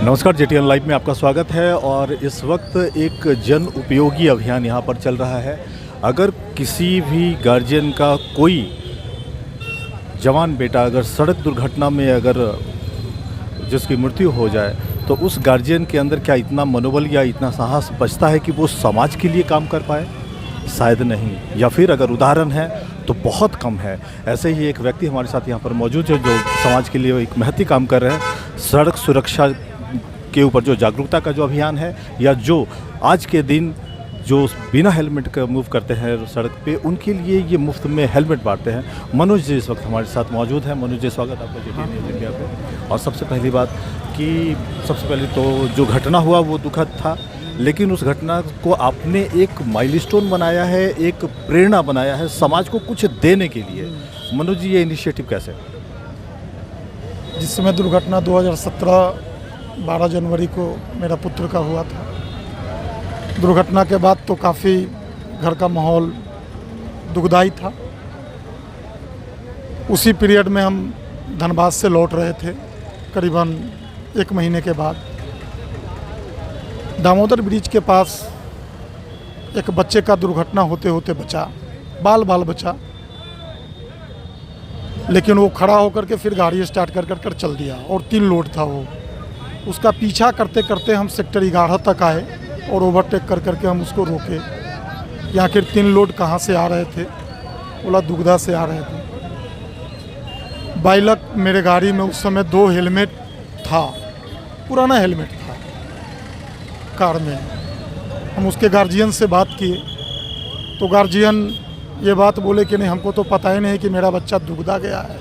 नमस्कार, जेटीएन लाइव में आपका स्वागत है। और इस वक्त एक जन उपयोगी अभियान यहाँ पर चल रहा है। अगर किसी भी गार्जियन का कोई जवान बेटा अगर सड़क दुर्घटना में अगर जिसकी मृत्यु हो जाए तो उस गार्जियन के अंदर क्या इतना मनोबल या इतना साहस बचता है कि वो समाज के लिए काम कर पाए? शायद नहीं, या फिर अगर उदाहरण है तो बहुत कम है। ऐसे ही एक व्यक्ति हमारे साथ यहाँ पर मौजूद है जो समाज के लिए एक महती काम कर रहे हैं। सड़क सुरक्षा के ऊपर जो जागरूकता का जो अभियान है, या जो आज के दिन जो बिना हेलमेट का मूव करते हैं सड़क पे, उनके लिए ये मुफ्त में हेलमेट बांटते हैं। मनोज जी इस वक्त हमारे साथ मौजूद हैं। मनोज जी, स्वागत आपका जेटीएन इंडिया पे। और सबसे पहली बात कि सबसे पहले तो जो घटना हुआ वो दुखद था, लेकिन उस घटना को आपने एक माइलस्टोन बनाया है, एक प्रेरणा बनाया है समाज को कुछ देने के लिए। मनोज जी, ये इनिशिएटिव कैसे? जिस समय दुर्घटना 2017 12 जनवरी को मेरा पुत्र का हुआ था, दुर्घटना के बाद तो काफ़ी घर का माहौल दुखदाई था। उसी पीरियड में हम धनबाद से लौट रहे थे, करीबन 1 महीने के बाद। दामोदर ब्रिज के पास एक बच्चे का दुर्घटना होते होते बचा, बाल बचा, लेकिन वो खड़ा होकर के फिर गाड़ी स्टार्ट कर चल दिया और 3 लोड था वो। उसका पीछा करते करते हम सेक्टर 11 तक आए और ओवरटेक करके हम उसको रोके कि आखिर 3 लोड कहाँ से आ रहे थे। बोला दुगधा से आ रहे थे। बाई लक मेरे गाड़ी में उस समय 2 हेलमेट था, पुराना हेलमेट था कार में। हम उसके गार्जियन से बात किए तो गार्जियन ये बात बोले कि नहीं, हमको तो पता ही नहीं कि मेरा बच्चा दुगधा गया है।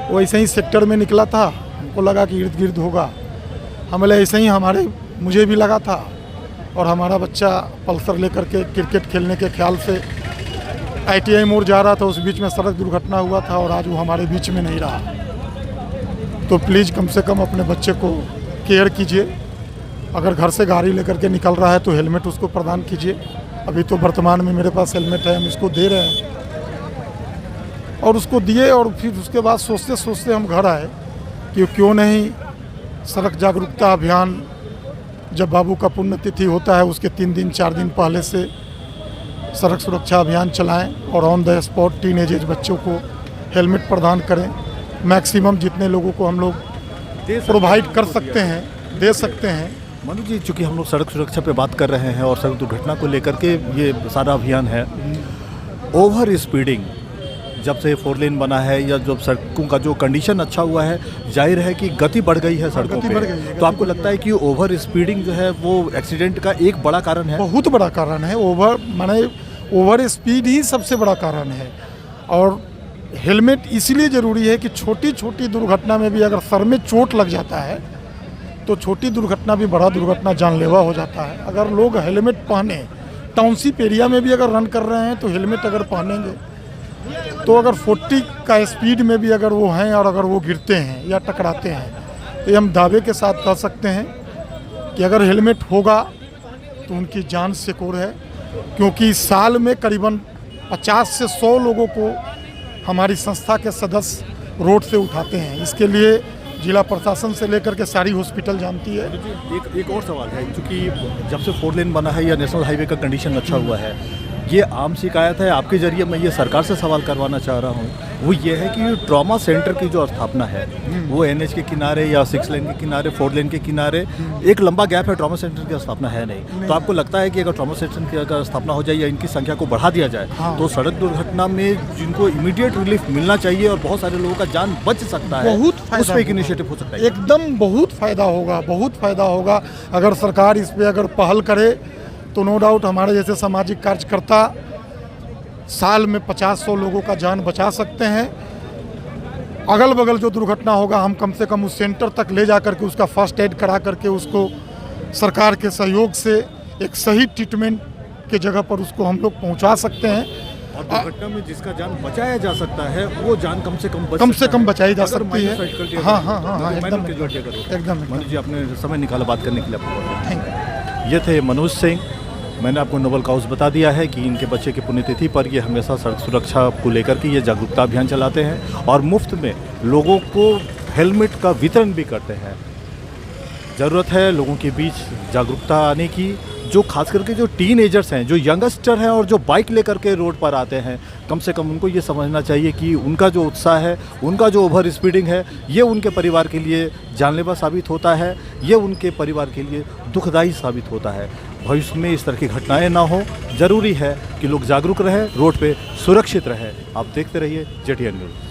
वो ऐसे ही सेक्टर में निकला था, हमको लगा कि इर्द गिर्द होगा। हमें ऐसे ही मुझे भी लगा था। और हमारा बच्चा पल्सर लेकर के क्रिकेट खेलने के ख्याल से ITI मोड़ जा रहा था, उस बीच में सड़क दुर्घटना हुआ था और आज वो हमारे बीच में नहीं रहा। तो प्लीज़ कम से कम अपने बच्चे को केयर कीजिए। अगर घर से गाड़ी लेकर के निकल रहा है तो हेलमेट उसको प्रदान कीजिए। अभी तो वर्तमान में मेरे पास हेलमेट है, हम इसको दे रहे हैं। और उसको दिए और फिर उसके बाद सोचते सोचते हम घर आए कि क्यों नहीं सड़क जागरूकता अभियान, जब बाबू का पुण्यतिथि होता है उसके 3 दिन 4 दिन पहले से सड़क सुरक्षा अभियान चलाएं और ऑन द स्पॉट टीनेज बच्चों को हेलमेट प्रदान करें। मैक्सिमम जितने लोगों को हम लोग प्रोवाइड कर सकते हैं दे सकते हैं। मनु जी, चूँकि हम लोग सड़क सुरक्षा पे बात कर रहे हैं और सड़क दुर्घटना को लेकर के ये सारा अभियान है, ओवर स्पीडिंग जब से 4 लेन बना है या जब सड़कों का जो कंडीशन अच्छा हुआ है, जाहिर है कि गति बढ़ गई है सड़कों पे। तो आपको लगता है कि ओवर स्पीडिंग जो है वो एक्सीडेंट का एक बड़ा कारण है? बहुत बड़ा कारण है। ओवर स्पीड ही सबसे बड़ा कारण है। और हेलमेट इसलिए ज़रूरी है कि छोटी छोटी दुर्घटना में भी अगर सर में चोट लग जाता है तो छोटी दुर्घटना भी बड़ा दुर्घटना जानलेवा हो जाता है। अगर लोग हेलमेट पहने, टाउनशिप एरिया में भी अगर रन कर रहे हैं तो हेलमेट अगर पहनेंगे तो अगर 40 का स्पीड में भी अगर वो हैं और अगर वो गिरते हैं या टकराते हैं, तो हम दावे के साथ कह सकते हैं कि अगर हेलमेट होगा तो उनकी जान सिक्योर है। क्योंकि साल में करीबन 50 से 100 लोगों को हमारी संस्था के सदस्य रोड से उठाते हैं। इसके लिए जिला प्रशासन से लेकर के सारी हॉस्पिटल जानती है। एक और सवाल है, क्योंकि जब से 4 लेन बना है या नेशनल हाईवे का कंडीशन अच्छा हुआ है, ये आम शिकायत है। आपके जरिए मैं ये सरकार से सवाल करवाना चाह रहा हूँ, वो ये है कि ट्रॉमा सेंटर की जो स्थापना है वो NH के किनारे या 6 लेन के किनारे, 4 लेन के किनारे एक लंबा गैप है, ट्रॉमा सेंटर की स्थापना है नहीं। तो आपको लगता है कि अगर ट्रॉमा सेंटर की अगर स्थापना हो जाए या इनकी संख्या को बढ़ा दिया जाए, हाँ, तो सड़क दुर्घटना में जिनको इमीडिएट रिलीफ मिलना चाहिए और बहुत सारे लोगों का जान बच सकता है, उस पर एक इनिशिएटिव हो सकता है। एकदम बहुत फ़ायदा होगा अगर सरकार इस पर अगर पहल करे तो नो डाउट हमारे जैसे सामाजिक कार्यकर्ता साल में 50-100 लोगों का जान बचा सकते हैं। अगल बगल जो दुर्घटना होगा हम कम से कम उस सेंटर तक ले जा करके उसका फर्स्ट एड करा करके उसको सरकार के सहयोग से एक सही ट्रीटमेंट के जगह पर उसको हम लोग पहुंचा सकते हैं। और दुर्घटना में जिसका जान बचाया जा सकता है वो जान कम से कम बचाई जा सकती है। हाँ, एकदम। मनोज जी, आपने समय निकाला बात करने के लिए आपको थैंक यू। ये थे मनोज सिंह। मैंने आपको नोबल काउज बता दिया है कि इनके बच्चे की पुण्यतिथि पर ये हमेशा सड़क सुरक्षा को लेकर के ये जागरूकता अभियान चलाते हैं और मुफ्त में लोगों को हेलमेट का वितरण भी करते हैं। ज़रूरत है लोगों के बीच जागरूकता आने की, जो खास करके जो टीनेजर्स हैं, जो यंगस्टर हैं और जो बाइक लेकर के रोड पर आते हैं, कम से कम उनको ये समझना चाहिए कि उनका जो उत्साह है, उनका जो ओवर स्पीडिंग है, ये उनके परिवार के लिए जानलेवा साबित होता है, ये उनके परिवार के लिए दुखदायी साबित होता है। भविष्य में इस तरह की घटनाएं ना हो, ज़रूरी है कि लोग जागरूक रहें, रोड पे सुरक्षित रहें। आप देखते रहिए जेटीएन न्यूज़।